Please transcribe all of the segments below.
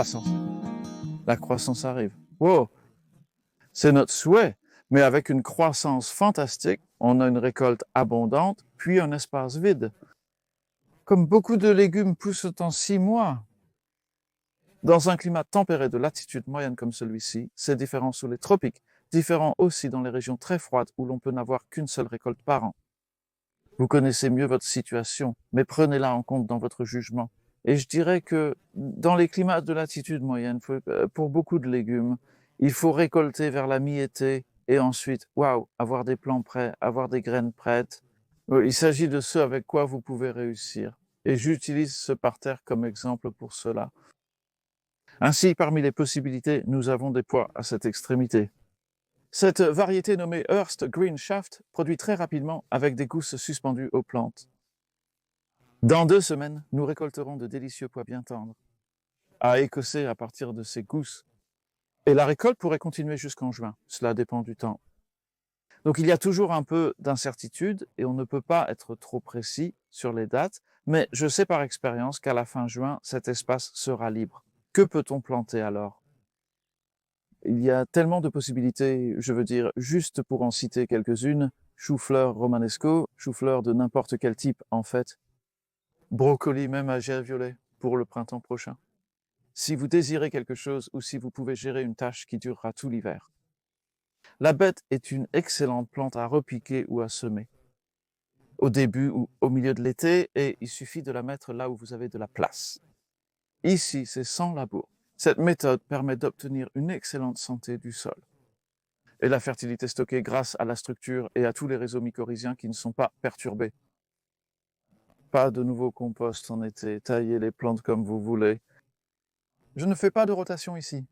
croissance. La croissance arrive. Wow! C'est notre souhait, mais avec une croissance fantastique, on a une récolte abondante, puis un espace vide. Comme beaucoup de légumes poussent en 6 mois. Dans un climat tempéré de latitude moyenne comme celui-ci, c'est différent sous les tropiques, différent aussi dans les régions très froides où l'on peut n'avoir qu'une seule récolte par an. Vous connaissez mieux votre situation, mais prenez-la en compte dans votre jugement. Et je dirais que dans les climats de latitude moyenne, pour beaucoup de légumes, il faut récolter vers la mi-été et ensuite, waouh, avoir des plants prêts, avoir des graines prêtes. Il s'agit de ce avec quoi vous pouvez réussir. Et j'utilise ce parterre comme exemple pour cela. Ainsi, parmi les possibilités, nous avons des pois à cette extrémité. Cette variété nommée Hearst Green Shaft produit très rapidement avec des gousses suspendues aux plantes. Dans 2 semaines, nous récolterons de délicieux pois bien tendres, à écosser à partir de ces gousses. Et la récolte pourrait continuer jusqu'en juin, cela dépend du temps. Donc il y a toujours un peu d'incertitude et on ne peut pas être trop précis sur les dates, mais je sais par expérience qu'à la fin juin, cet espace sera libre. Que peut-on planter alors? Il y a tellement de possibilités, je veux dire, juste pour en citer quelques-unes, chou-fleur romanesco, chou-fleur de n'importe quel type en fait, brocoli même à gerre violet pour le printemps prochain. Si vous désirez quelque chose ou si vous pouvez gérer une tâche qui durera tout l'hiver. La bête est une excellente plante à repiquer ou à semer. Au début ou au milieu de l'été, et il suffit de la mettre là où vous avez de la place. Ici, c'est sans labour. Cette méthode permet d'obtenir une excellente santé du sol et la fertilité stockée grâce à la structure et à tous les réseaux mycorhiziens qui ne sont pas perturbés. Pas de nouveau compost en été, taillez les plantes comme vous voulez. Je ne fais pas de rotation ici.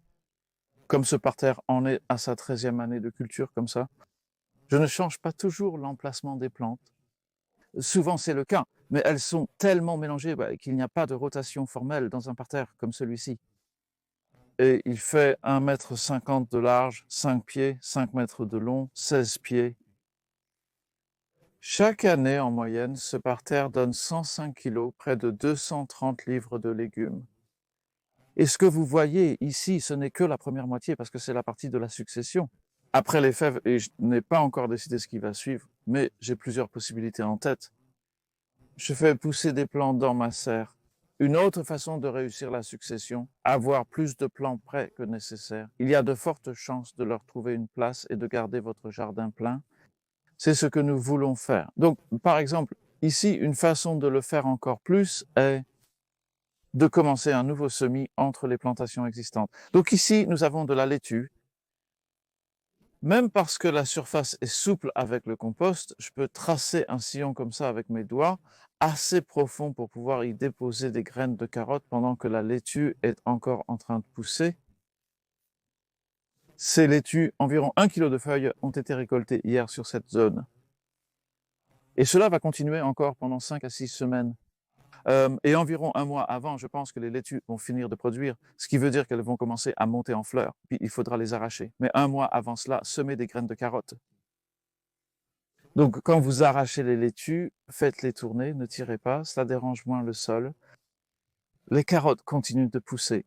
Comme ce parterre en est à sa 13e année de culture comme ça, je ne change pas toujours l'emplacement des plantes. Souvent c'est le cas, mais elles sont tellement mélangées qu'il n'y a pas de rotation formelle dans un parterre comme celui-ci. Et il fait 1,50 m de large, 5 pieds, 5 mètres de long, 16 pieds. Chaque année, en moyenne, ce parterre donne 105 kilos, près de 230 livres de légumes. Et ce que vous voyez ici, ce n'est que la première moitié, parce que c'est la partie de la succession. Après les fèves, et je n'ai pas encore décidé ce qui va suivre, mais j'ai plusieurs possibilités en tête. Je fais pousser des plants dans ma serre. Une autre façon de réussir la succession, avoir plus de plants prêts que nécessaire. Il y a de fortes chances de leur trouver une place et de garder votre jardin plein. C'est ce que nous voulons faire. Donc, par exemple, ici, une façon de le faire encore plus est de commencer un nouveau semis entre les plantations existantes. Donc ici, nous avons de la laitue. Même parce que la surface est souple avec le compost, je peux tracer un sillon comme ça avec mes doigts, assez profond pour pouvoir y déposer des graines de carottes pendant que la laitue est encore en train de pousser. Ces laitues, environ 1 kg de feuilles, ont été récoltées hier sur cette zone. Et cela va continuer encore pendant 5 à 6 semaines. Et environ 1 mois avant, je pense que les laitues vont finir de produire, ce qui veut dire qu'elles vont commencer à monter en fleurs, puis il faudra les arracher. Mais 1 mois avant cela, semez des graines de carottes. Donc quand vous arrachez les laitues, faites-les tourner, ne tirez pas, cela dérange moins le sol. Les carottes continuent de pousser.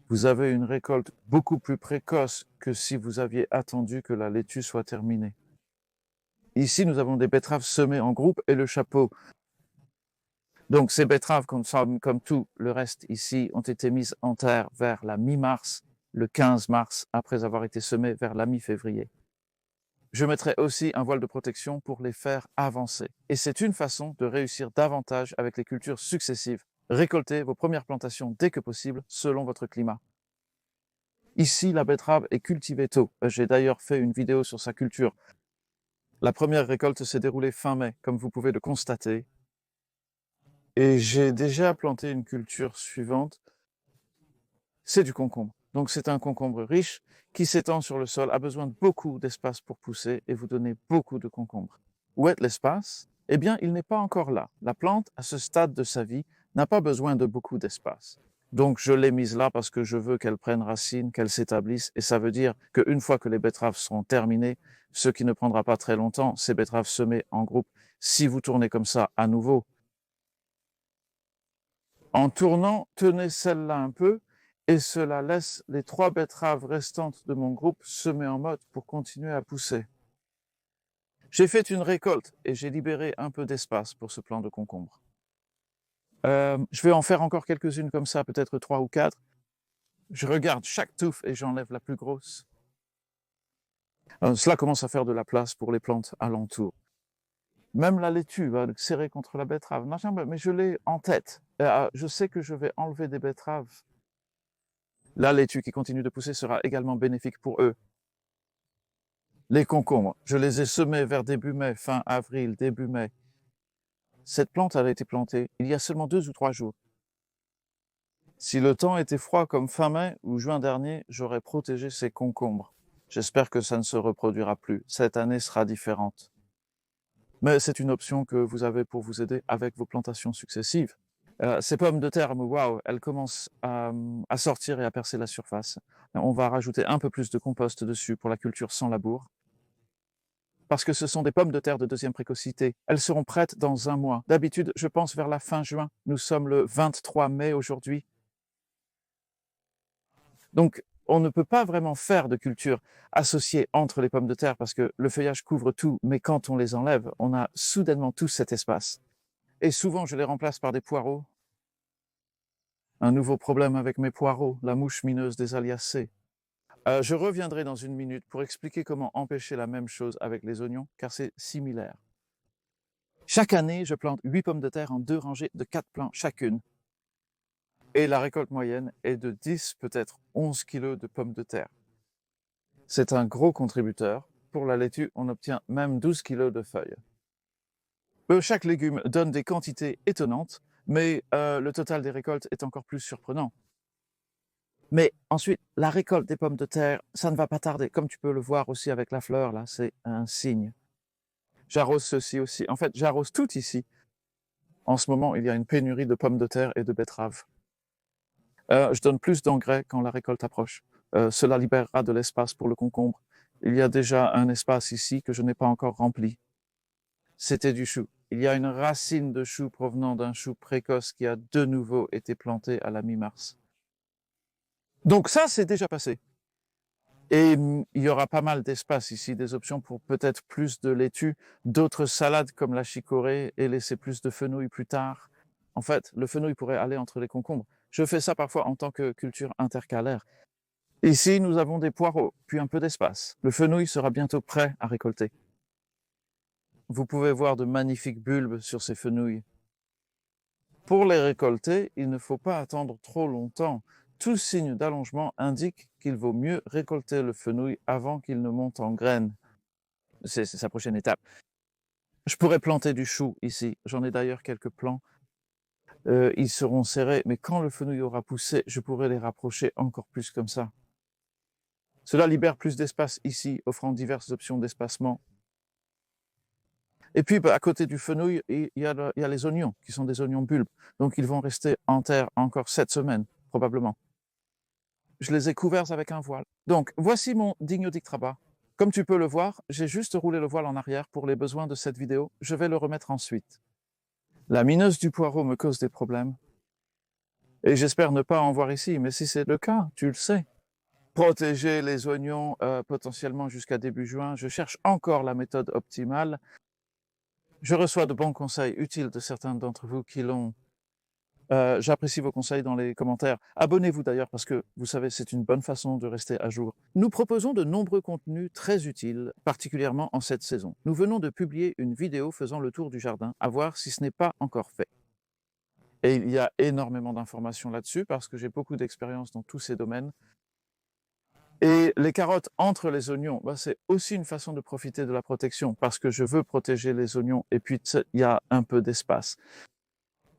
Vous avez une récolte beaucoup plus précoce que si vous aviez attendu que la laitue soit terminée. Ici, nous avons des betteraves semées en groupe et le chapeau. Donc ces betteraves, comme tout le reste ici, ont été mises en terre vers la mi-mars, le 15 mars, après avoir été semées vers la mi-février. Je mettrai aussi un voile de protection pour les faire avancer. Et c'est une façon de réussir davantage avec les cultures successives. Récoltez vos premières plantations dès que possible, selon votre climat. Ici, la betterave est cultivée tôt. J'ai d'ailleurs fait une vidéo sur sa culture. La première récolte s'est déroulée fin mai, comme vous pouvez le constater. Et j'ai déjà planté une culture suivante. C'est du concombre. Donc c'est un concombre riche qui s'étend sur le sol, a besoin de beaucoup d'espace pour pousser et vous donner beaucoup de concombres. Où est l'espace? Eh bien, il n'est pas encore là. La plante, à ce stade de sa vie, n'a pas besoin de beaucoup d'espace. Donc je l'ai mise là parce que je veux qu'elle prenne racine, qu'elle s'établisse, et ça veut dire qu'une fois que les betteraves seront terminées, ce qui ne prendra pas très longtemps, ces betteraves semées en groupe, si vous tournez comme ça à nouveau, en tournant, tenez celle-là un peu, et cela laisse les 3 betteraves restantes de mon groupe semer en mode pour continuer à pousser. J'ai fait une récolte et j'ai libéré un peu d'espace pour ce plant de concombre. Je vais en faire encore quelques-unes comme ça, peut-être 3 ou 4. Je regarde chaque touffe et j'enlève la plus grosse. Cela commence à faire de la place pour les plantes alentour. Même la laitue va serrer contre la betterave. Non, mais je l'ai en tête. Je sais que je vais enlever des betteraves. La laitue qui continue de pousser sera également bénéfique pour eux. Les concombres, je les ai semés vers début mai, fin avril, début mai. Cette plante a été plantée il y a seulement 2 ou 3 jours. Si le temps était froid comme fin mai ou juin dernier, j'aurais protégé ces concombres. J'espère que ça ne se reproduira plus. Cette année sera différente. Mais c'est une option que vous avez pour vous aider avec vos plantations successives. Ces pommes de terre, waouh, elles commencent à sortir et à percer la surface. On va rajouter un peu plus de compost dessus pour la culture sans labour. Parce que ce sont des pommes de terre de 2e précocité. Elles seront prêtes dans 1 mois. D'habitude, je pense vers la fin juin. Nous sommes le 23 mai aujourd'hui. Donc, on ne peut pas vraiment faire de culture associée entre les pommes de terre parce que le feuillage couvre tout, mais quand on les enlève, on a soudainement tout cet espace. Et souvent, je les remplace par des poireaux. Un nouveau problème avec mes poireaux, la mouche mineuse des Aliacées. Je reviendrai dans 1 minute pour expliquer comment empêcher la même chose avec les oignons, car c'est similaire. Chaque année, je plante 8 pommes de terre en 2 rangées de 4 plants chacune. Et la récolte moyenne est de 10, peut-être 11 kilos de pommes de terre. C'est un gros contributeur. Pour la laitue, on obtient même 12 kilos de feuilles. Chaque légume donne des quantités étonnantes, mais le total des récoltes est encore plus surprenant. Mais ensuite, la récolte des pommes de terre, ça ne va pas tarder. Comme tu peux le voir aussi avec la fleur, là, c'est un signe. J'arrose ceci aussi. En fait, j'arrose tout ici. En ce moment, il y a une pénurie de pommes de terre et de betteraves. Je donne plus d'engrais quand la récolte approche. Cela libérera de l'espace pour le concombre. Il y a déjà un espace ici que je n'ai pas encore rempli. C'était du chou. Il y a une racine de chou provenant d'un chou précoce qui a de nouveau été planté à la mi-mars. Donc ça, c'est déjà passé. Et il y aura pas mal d'espace ici, des options pour peut-être plus de laitue, d'autres salades comme la chicorée et laisser plus de fenouil plus tard. En fait, le fenouil pourrait aller entre les concombres. Je fais ça parfois en tant que culture intercalaire. Ici, nous avons des poireaux, puis un peu d'espace. Le fenouil sera bientôt prêt à récolter. Vous pouvez voir de magnifiques bulbes sur ces fenouils. Pour les récolter, il ne faut pas attendre trop longtemps. Tout signe d'allongement indique qu'il vaut mieux récolter le fenouil avant qu'il ne monte en graines. C'est sa prochaine étape. Je pourrais planter du chou ici. J'en ai d'ailleurs quelques plants. Ils seront serrés, mais quand le fenouil aura poussé, je pourrais les rapprocher encore plus comme ça. Cela libère plus d'espace ici, offrant diverses options d'espacement. Et puis, à côté du fenouil, il y a les oignons, qui sont des oignons bulbes. Donc, ils vont rester en terre encore 7 semaines, probablement. Je les ai couverts avec un voile. Donc, voici mon Dignodictraba. Comme tu peux le voir, j'ai juste roulé le voile en arrière pour les besoins de cette vidéo. Je vais le remettre ensuite. La mineuse du poireau me cause des problèmes. Et j'espère ne pas en voir ici, mais si c'est le cas, tu le sais. Protéger les oignons potentiellement jusqu'à début juin. Je cherche encore la méthode optimale. Je reçois de bons conseils utiles de certains d'entre vous qui l'ont. J'apprécie vos conseils dans les commentaires. Abonnez-vous d'ailleurs parce que, vous savez, c'est une bonne façon de rester à jour. Nous proposons de nombreux contenus très utiles, particulièrement en cette saison. Nous venons de publier une vidéo faisant le tour du jardin, à voir si ce n'est pas encore fait. Et il y a énormément d'informations là-dessus parce que j'ai beaucoup d'expérience dans tous ces domaines. Et les carottes entre les oignons, c'est aussi une façon de profiter de la protection parce que je veux protéger les oignons et puis il y a un peu d'espace.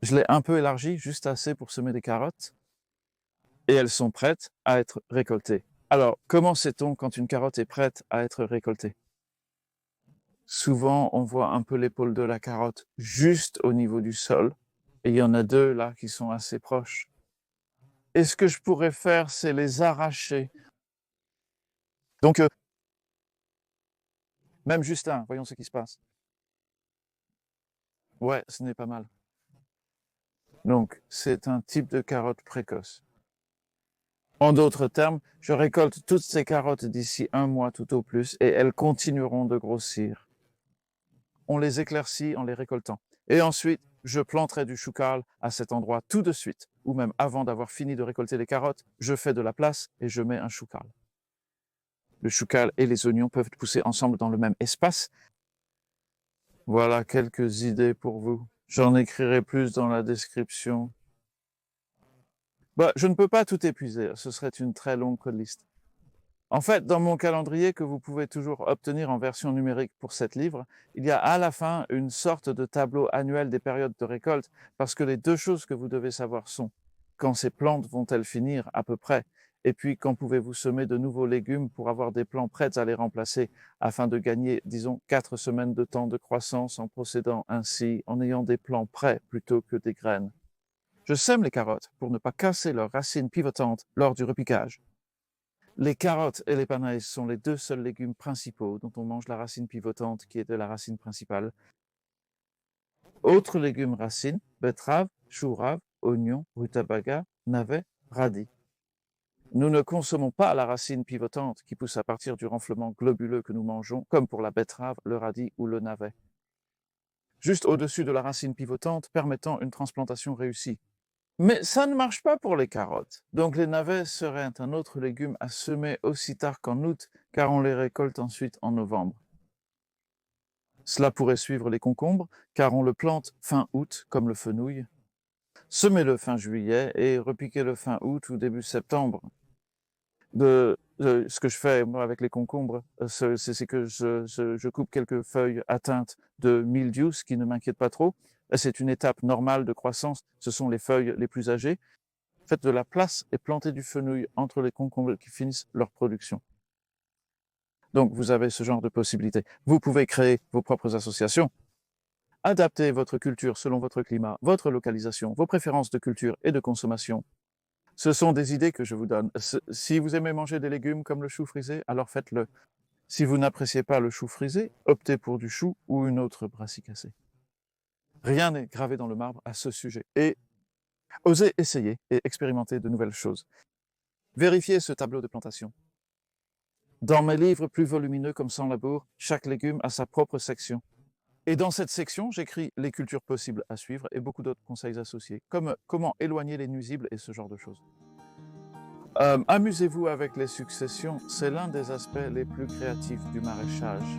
Je l'ai un peu élargi, juste assez pour semer des carottes. Et elles sont prêtes à être récoltées. Alors, comment sait-on quand une carotte est prête à être récoltée? Souvent, on voit un peu l'épaule de la carotte juste au niveau du sol. Et il y en a 2 là qui sont assez proches. Et ce que je pourrais faire, c'est les arracher. Donc, même juste un, voyons ce qui se passe. Ouais, ce n'est pas mal. Donc, c'est un type de carotte précoce. En d'autres termes, je récolte toutes ces carottes d'ici 1 mois tout au plus et elles continueront de grossir. On les éclaircit en les récoltant. Et ensuite, je planterai du choucal à cet endroit tout de suite, ou même avant d'avoir fini de récolter les carottes, je fais de la place et je mets un choucal. Le choucal et les oignons peuvent pousser ensemble dans le même espace. Voilà quelques idées pour vous. J'en écrirai plus dans la description. Je ne peux pas tout épuiser, ce serait une très longue liste. En fait, dans mon calendrier que vous pouvez toujours obtenir en version numérique pour 7 livres, il y a à la fin une sorte de tableau annuel des périodes de récolte, parce que les 2 choses que vous devez savoir sont: quand ces plantes vont-elles finir à peu près? Et puis, quand pouvez-vous semer de nouveaux légumes pour avoir des plants prêts à les remplacer, afin de gagner, disons, 4 semaines de temps de croissance en procédant ainsi, en ayant des plants prêts plutôt que des graines. Je sème les carottes pour ne pas casser leurs racines pivotantes lors du repiquage. Les carottes et les panaises sont les 2 seuls légumes principaux dont on mange la racine pivotante qui est de la racine principale. Autres légumes racines: betterave, chou rave, oignon, rutabaga, navet, radis. Nous ne consommons pas la racine pivotante qui pousse à partir du renflement globuleux que nous mangeons, comme pour la betterave, le radis ou le navet. Juste au-dessus de la racine pivotante, permettant une transplantation réussie. Mais ça ne marche pas pour les carottes. Donc les navets seraient un autre légume à semer aussi tard qu'en août, car on les récolte ensuite en novembre. Cela pourrait suivre les concombres, car on le plante fin août, comme le fenouil. Semez-le fin juillet et repiquez-le fin août ou début septembre. Ce que je fais moi avec les concombres, c'est que je coupe quelques feuilles atteintes de mildiou, ce qui ne m'inquiète pas trop. C'est une étape normale de croissance, ce sont les feuilles les plus âgées. Faites de la place et plantez du fenouil entre les concombres qui finissent leur production. Donc vous avez ce genre de possibilités. Vous pouvez créer vos propres associations, adapter votre culture selon votre climat, votre localisation, vos préférences de culture et de consommation. Ce sont des idées que je vous donne. Si vous aimez manger des légumes comme le chou frisé, alors faites-le. Si vous n'appréciez pas le chou frisé, optez pour du chou ou une autre brassicacée. Rien n'est gravé dans le marbre à ce sujet. Et osez essayer et expérimenter de nouvelles choses. Vérifiez ce tableau de plantation. Dans mes livres plus volumineux comme Sans labour, chaque légume a sa propre section. Et dans cette section, j'écris les cultures possibles à suivre et beaucoup d'autres conseils associés, comme comment éloigner les nuisibles et ce genre de choses. Amusez-vous avec les successions, c'est l'un des aspects les plus créatifs du maraîchage.